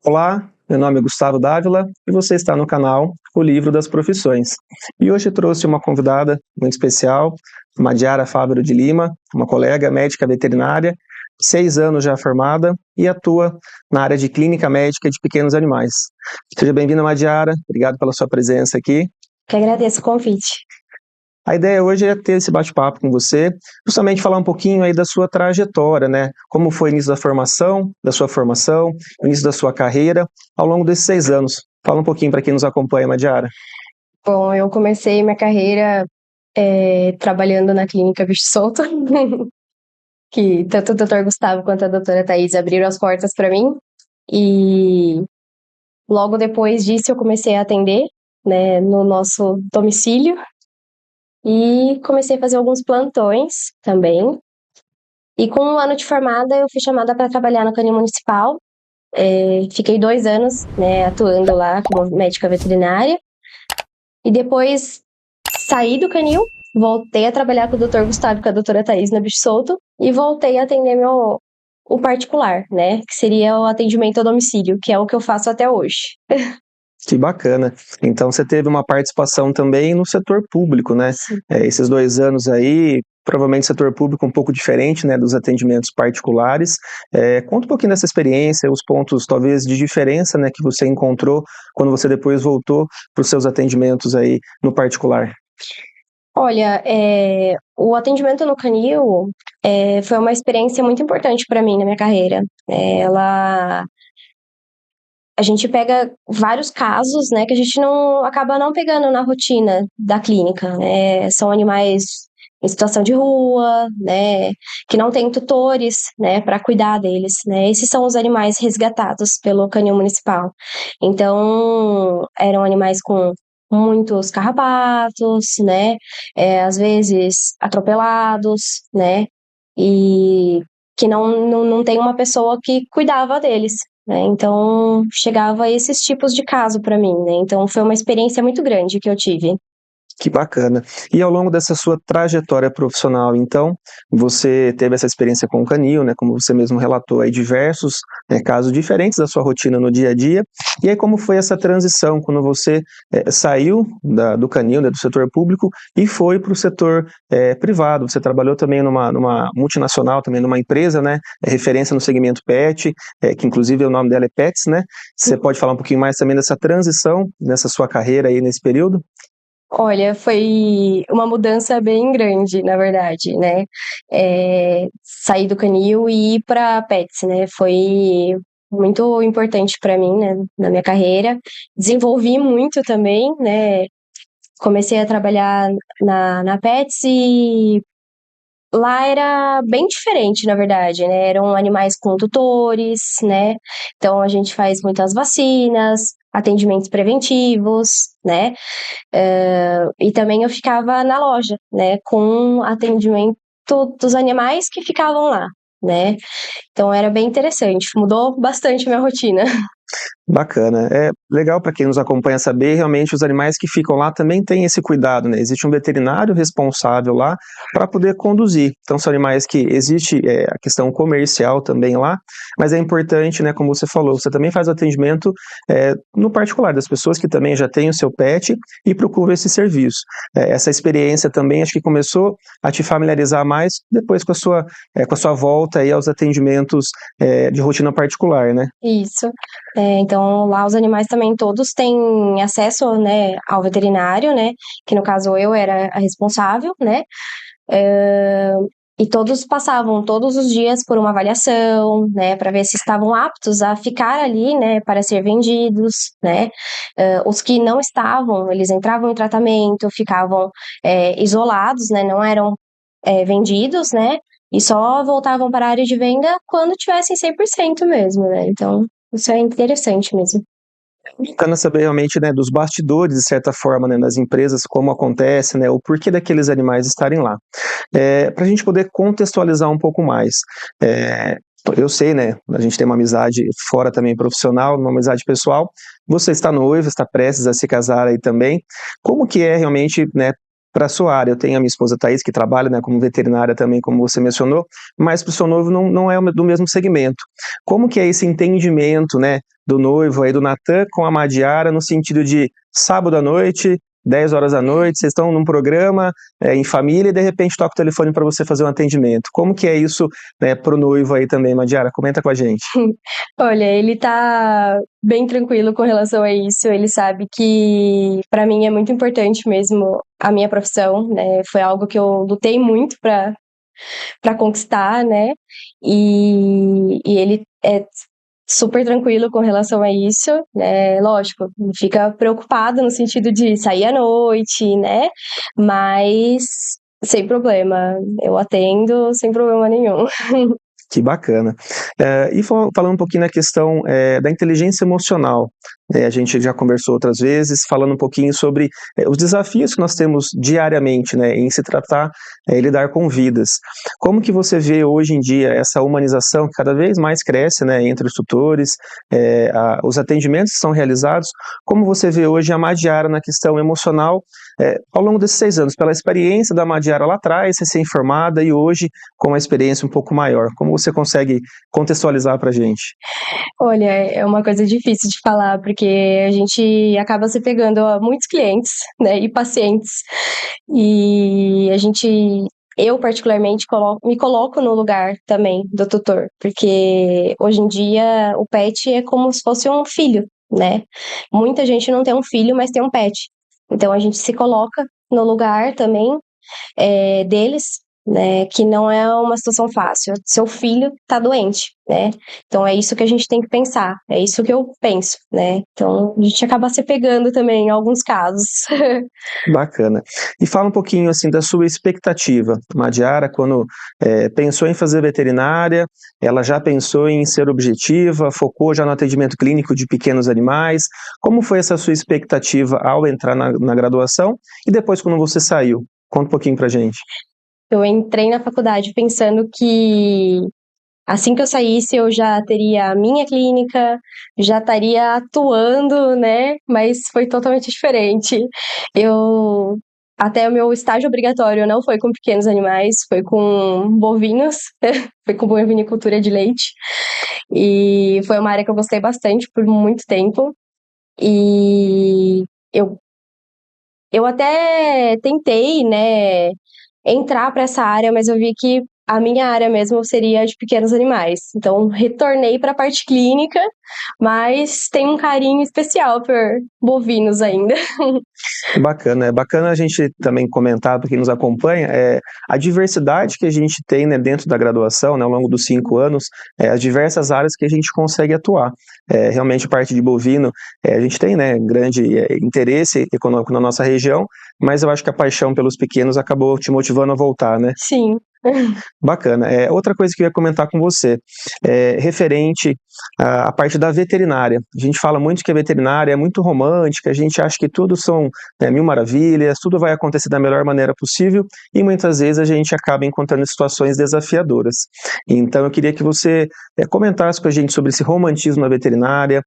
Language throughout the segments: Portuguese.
Olá, meu nome é Gustavo Dávila e você está no canal O Livro das Profissões. E hoje eu trouxe uma convidada muito especial, Madiara Fávero de Lima, uma colega médica veterinária, 6 anos já formada e atua na área de clínica médica de pequenos animais. Seja bem-vinda, Madiara, obrigado pela sua presença aqui. Que agradeço o convite. A ideia hoje é ter esse bate-papo com você, justamente falar um pouquinho aí da sua trajetória, né? Como foi o início da sua formação, o início da sua carreira, ao longo desses 6 anos. Fala um pouquinho para quem nos acompanha, Madiara. Bom, eu comecei minha carreira trabalhando na clínica Bicho Solto, que tanto o Dr. Gustavo quanto a doutora Thaís abriram as portas para mim. E logo depois disso eu comecei a atender, né, no nosso domicílio e comecei a fazer alguns plantões também. E com 1 ano de formada eu fui chamada para trabalhar no canil municipal. Fiquei 2 anos, né, atuando lá como médica veterinária. E depois saí do canil, voltei a trabalhar com o Dr. Gustavo e com a doutora Thaís na Bicho Solto e voltei a atender o particular, né? Que seria o atendimento a domicílio, que é o que eu faço até hoje. Que bacana. Então você teve uma participação também no setor público, né? Sim. Esses 2 anos aí, provavelmente setor público um pouco diferente, né, dos atendimentos particulares. Conta um pouquinho dessa experiência, os pontos talvez de diferença, né, que você encontrou quando você depois voltou para os seus atendimentos aí no particular. Olha, o atendimento no canil foi uma experiência muito importante para mim na minha carreira. A gente pega vários casos, né, que a gente acaba não pegando na rotina da clínica, né? São animais em situação de rua, né, que não tem tutores, né, para cuidar deles, né? Esses são os animais resgatados pelo canil municipal. Então, eram animais com muitos carrapatos, né, às vezes atropelados, né, e que não tem uma pessoa que cuidava deles, né? Então, chegava a esses tipos de caso para mim, né? Então, foi uma experiência muito grande que eu tive. Que bacana. E ao longo dessa sua trajetória profissional, então, você teve essa experiência com o canil, né, como você mesmo relatou aí, diversos, né, casos diferentes da sua rotina no dia a dia. E aí, como foi essa transição, quando você saiu do canil, né, do setor público, e foi para o setor privado? Você trabalhou também numa multinacional, também numa empresa, né, referência no segmento pet, que inclusive o nome dela é Pets, né? Você pode falar um pouquinho mais também dessa transição, nessa sua carreira aí, nesse período? Olha, foi uma mudança bem grande, na verdade, né? Sair do canil e ir para Pets, né? Foi muito importante para mim, né, na minha carreira. Desenvolvi muito também, né? Comecei a trabalhar na Pets e lá era bem diferente, na verdade, né? Eram animais com tutores, né? Então a gente faz muitas vacinas, atendimentos preventivos, né? E também eu ficava na loja, né? Com atendimento dos animais que ficavam lá, né? Então era bem interessante, mudou bastante a minha rotina. Bacana. É legal para quem nos acompanha saber, realmente os animais que ficam lá também têm esse cuidado, né? Existe um veterinário responsável lá para poder conduzir. Então são animais que existe a questão comercial também lá, mas é importante, né, como você falou, você também faz o atendimento no particular, das pessoas que também já têm o seu pet e procuram esse serviço. Essa experiência também acho que começou a te familiarizar mais depois com a sua volta aí aos atendimentos de rotina particular, né? Isso. Então, lá os animais também todos têm acesso, né, ao veterinário, né, que no caso eu era a responsável, né, e todos passavam todos os dias por uma avaliação, né, para ver se estavam aptos a ficar ali, né, para ser vendidos, né. Os que não estavam, eles entravam em tratamento, ficavam isolados, né, não eram vendidos, né, e só voltavam para a área de venda quando tivessem 100% mesmo, né. Então, isso é interessante mesmo. Bacana saber realmente, né, dos bastidores, de certa forma, né, nas empresas, como acontece, né, o porquê daqueles animais estarem lá. Para a gente poder contextualizar um pouco mais, eu sei, né, a gente tem uma amizade fora também profissional, uma amizade pessoal, você está noivo, está prestes a se casar aí também, como que é realmente, né, para a sua área? Eu tenho a minha esposa Thaís, que trabalha, né, como veterinária também, como você mencionou, mas para o seu noivo não é do mesmo segmento. Como que é esse entendimento, né, do noivo aí, do Natan com a Madiara, no sentido de sábado à noite, 10 horas da noite, vocês estão num programa em família e de repente toca o telefone para você fazer um atendimento. Como que é isso, né, pro noivo aí também, Madiara? Comenta com a gente. Olha, ele tá bem tranquilo com relação a isso. Ele sabe que para mim é muito importante mesmo a minha profissão, né? Foi algo que eu lutei muito para conquistar, né? E ele é super tranquilo com relação a isso, né? Lógico, fica preocupado no sentido de sair à noite, né? Mas sem problema, eu atendo sem problema nenhum. Que bacana. E falando um pouquinho na questão da inteligência emocional, a gente já conversou outras vezes, falando um pouquinho sobre os desafios que nós temos diariamente, né, em se tratar e lidar com vidas. Como que você vê hoje em dia essa humanização que cada vez mais cresce, né, entre os tutores, os atendimentos que são realizados, como você vê hoje a Madiara na questão emocional, ao longo desses 6 anos, pela experiência da Madiara lá atrás, recém-formada, e hoje com uma experiência um pouco maior, como você consegue contextualizar para a gente? Olha, é uma coisa difícil de falar, porque a gente acaba se pegando a muitos clientes, né, e pacientes. E eu particularmente me coloco no lugar também do tutor, porque hoje em dia o pet é como se fosse um filho, né? Muita gente não tem um filho, mas tem um pet. Então a gente se coloca no lugar também deles, né, que não é uma situação fácil. Seu filho tá doente, né? Então é isso que a gente tem que pensar, é isso que eu penso, né? Então a gente acaba se pegando também em alguns casos. Bacana. E fala um pouquinho assim da sua expectativa. Madiara, quando pensou em fazer veterinária, ela já pensou em ser objetiva, focou já no atendimento clínico de pequenos animais. Como foi essa sua expectativa ao entrar na graduação e depois quando você saiu? Conta um pouquinho pra gente. Eu entrei na faculdade pensando que assim que eu saísse, eu já teria a minha clínica, já estaria atuando, né? Mas foi totalmente diferente. Eu Até o meu estágio obrigatório não foi com pequenos animais, foi com bovinos, foi com bovinicultura de leite. E foi uma área que eu gostei bastante por muito tempo. E eu até tentei, né, entrar para essa área, mas eu vi que a minha área mesmo seria de pequenos animais. Então, retornei para a parte clínica, mas tenho um carinho especial por bovinos ainda. Bacana, é bacana a gente também comentar para quem nos acompanha, a diversidade que a gente tem, né, dentro da graduação, né, ao longo dos 5 anos, as diversas áreas que a gente consegue atuar. Realmente, a parte de bovino, a gente tem, né, grande interesse econômico na nossa região, mas eu acho que a paixão pelos pequenos acabou te motivando a voltar, né? Sim. Bacana. Outra coisa que eu ia comentar com você, referente à parte da veterinária. A gente fala muito que a veterinária é muito romântica, a gente acha que tudo são mil maravilhas, tudo vai acontecer da melhor maneira possível, e muitas vezes a gente acaba encontrando situações desafiadoras. Então eu queria que você comentasse com a gente sobre esse romantismo na veterinária,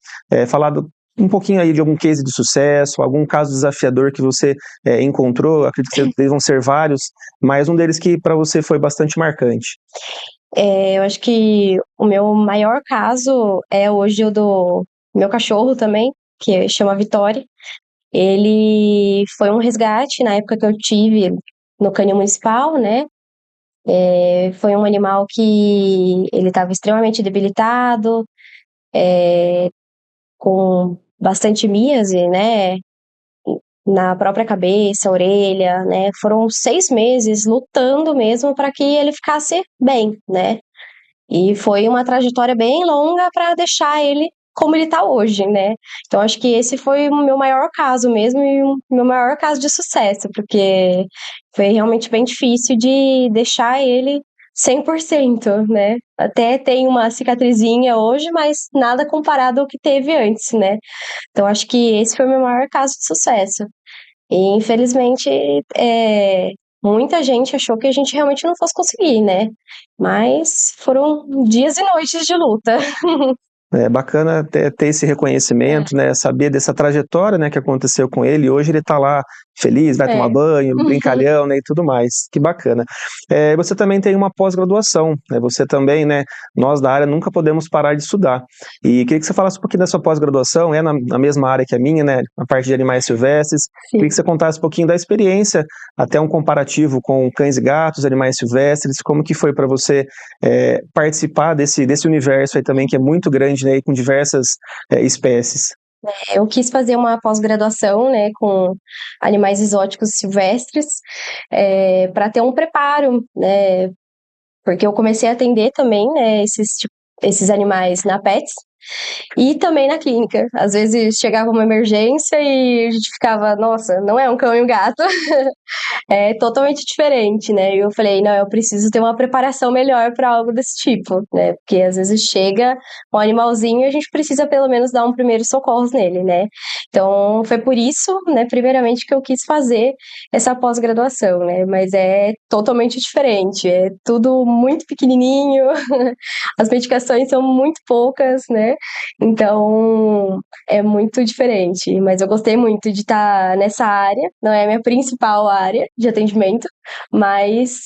falar um pouquinho aí de algum case de sucesso, algum caso desafiador que você encontrou. Acredito que devam ser vários, mas um deles que para você foi bastante marcante. Eu acho que o meu maior caso é hoje o do meu cachorro também, que chama Vitória. Ele foi um resgate na época que eu tive no canil municipal, né? Foi um animal que ele estava extremamente debilitado, com bastante míase, né? Na própria cabeça, orelha, né? Foram 6 meses lutando mesmo para que ele ficasse bem, né? E foi uma trajetória bem longa para deixar ele como ele está hoje, né? Então acho que esse foi o meu maior caso mesmo e o meu maior caso de sucesso, porque foi realmente bem difícil de deixar ele 100%, né? Até tem uma cicatrizinha hoje, mas nada comparado ao que teve antes, né? Então acho que esse foi o meu maior caso de sucesso. E infelizmente, muita gente achou que a gente realmente não fosse conseguir, né? Mas foram dias e noites de luta. É bacana ter esse reconhecimento, né, saber dessa trajetória, né, que aconteceu com ele. Hoje ele está lá feliz, vai tomar banho, brincalhão, né, e tudo mais. Que bacana. Você também tem uma pós-graduação, né? Você também, né, nós da área nunca podemos parar de estudar. E queria que você falasse um pouquinho da sua pós-graduação, na mesma área que a minha, né, a parte de animais silvestres. Sim. Queria que você contasse um pouquinho da experiência, até um comparativo com cães e gatos, animais silvestres, como que foi para você participar desse universo aí também, que é muito grande, né, e com diversas espécies. Eu quis fazer uma pós-graduação, né, com animais exóticos silvestres, para ter um preparo, né, porque eu comecei a atender também, né, esses animais na Pets e também na clínica. Às vezes chegava uma emergência e a gente ficava, nossa, não é um cão e um gato, é totalmente diferente, né? E eu falei, não, eu preciso ter uma preparação melhor para algo desse tipo, né? Porque às vezes chega um animalzinho e a gente precisa pelo menos dar um primeiro socorro nele, né? Então foi por isso, né, primeiramente, que eu quis fazer essa pós-graduação, né? Mas é totalmente diferente, é tudo muito pequenininho, as medicações são muito poucas, né? Então é muito diferente, mas eu gostei muito de estar nessa área, não é a minha principal área de atendimento, mas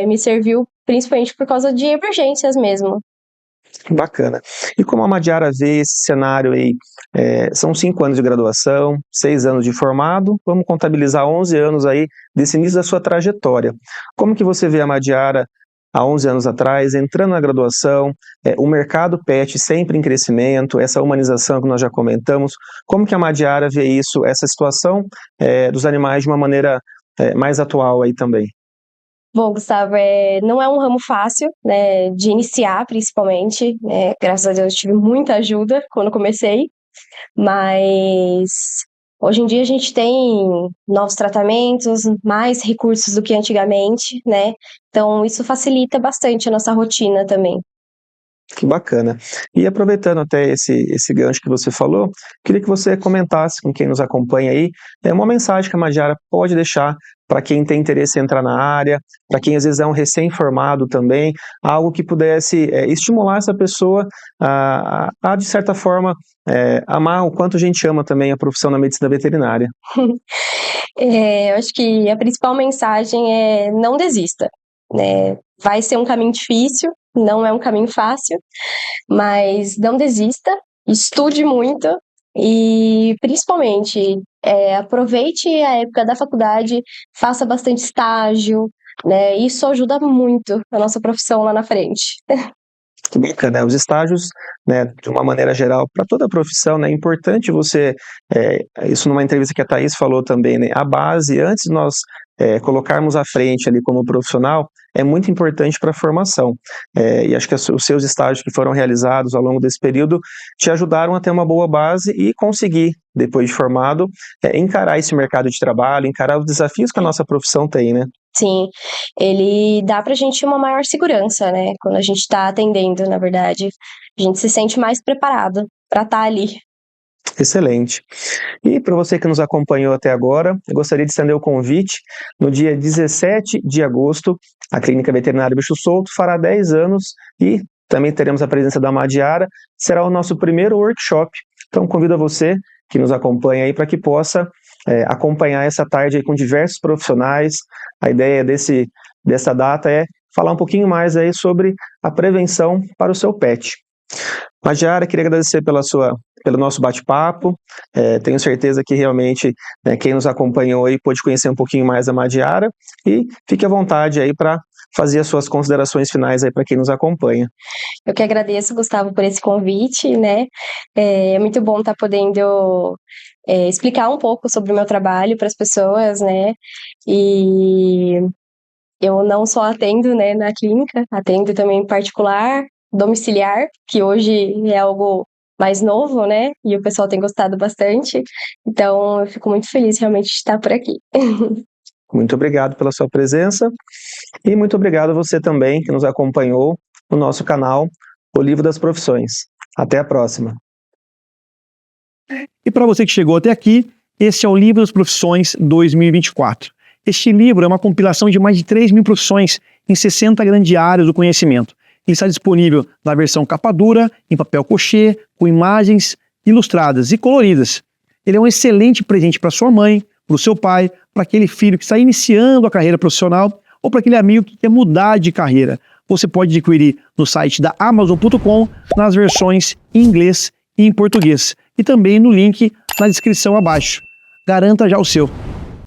me serviu principalmente por causa de emergências mesmo. Bacana. E como a Madiara vê esse cenário aí? São 5 anos de graduação, 6 anos de formado, vamos contabilizar 11 anos aí desse início da sua trajetória. Como que você vê a Madiara há 11 anos atrás, entrando na graduação, o mercado pet sempre em crescimento, essa humanização que nós já comentamos, como que a Madiara vê isso, essa situação dos animais de uma maneira mais atual aí também? Bom, Gustavo, não é um ramo fácil, né, de iniciar, principalmente, né, graças a Deus eu tive muita ajuda quando comecei, mas hoje em dia a gente tem novos tratamentos, mais recursos do que antigamente, né, então isso facilita bastante a nossa rotina também. Que bacana. E aproveitando até esse gancho que você falou, queria que você comentasse com quem nos acompanha aí, uma mensagem que a Madiara pode deixar para quem tem interesse em entrar na área, para quem às vezes é um recém-formado também, algo que pudesse estimular essa pessoa a de certa forma, amar o quanto a gente ama também a profissão da medicina veterinária. Eu acho que a principal mensagem é não desista, né? Vai ser um caminho difícil, não é um caminho fácil, mas não desista, estude muito e, principalmente, aproveite a época da faculdade, faça bastante estágio, né? Isso ajuda muito a nossa profissão lá na frente. Que bacana, né? Os estágios, né, de uma maneira geral, para toda a profissão, né, é importante você, isso numa entrevista que a Thaís falou também, né, a base, antes de nós colocarmos à frente ali como profissional, é muito importante para a formação, e acho que os seus estágios que foram realizados ao longo desse período te ajudaram a ter uma boa base e conseguir, depois de formado, encarar esse mercado de trabalho, encarar os desafios que a nossa profissão tem, né? Sim, ele dá pra gente uma maior segurança, né? Quando a gente tá atendendo, na verdade, a gente se sente mais preparado para estar ali. Excelente. E para você que nos acompanhou até agora, eu gostaria de estender o convite. No dia 17 de agosto, a Clínica Veterinária Bicho Solto fará 10 anos e também teremos a presença da Madiara. Será o nosso primeiro workshop. Então, convido a você que nos acompanha aí para que possa acompanhar essa tarde aí com diversos profissionais. A ideia dessa data é falar um pouquinho mais aí sobre a prevenção para o seu pet. Madiara, queria agradecer pelo nosso bate-papo, tenho certeza que realmente quem nos acompanhou aí pôde conhecer um pouquinho mais da Madiara e fique à vontade aí para fazer as suas considerações finais aí para quem nos acompanha. Eu que agradeço, Gustavo, por esse convite, né? É muito bom estar podendo explicar um pouco sobre o meu trabalho para as pessoas, né? E eu não só atendo, né, na clínica, atendo também em particular, domiciliar, que hoje é algo mais novo, né? E o pessoal tem gostado bastante. Então, eu fico muito feliz realmente de estar por aqui. Muito obrigado pela sua presença e muito obrigado a você também que nos acompanhou no nosso canal O Livro das Profissões. Até a próxima. E para você que chegou até aqui, esse é o Livro das Profissões 2024. Este livro é uma compilação de mais de 3.000 profissões em 60 grandes áreas do conhecimento. Ele está disponível na versão capa dura, em papel cochê, com imagens ilustradas e coloridas. Ele é um excelente presente para sua mãe, para o seu pai, para aquele filho que está iniciando a carreira profissional ou para aquele amigo que quer mudar de carreira. Você pode adquirir no site da Amazon.com nas versões em inglês e em português e também no link na descrição abaixo. Garanta já o seu.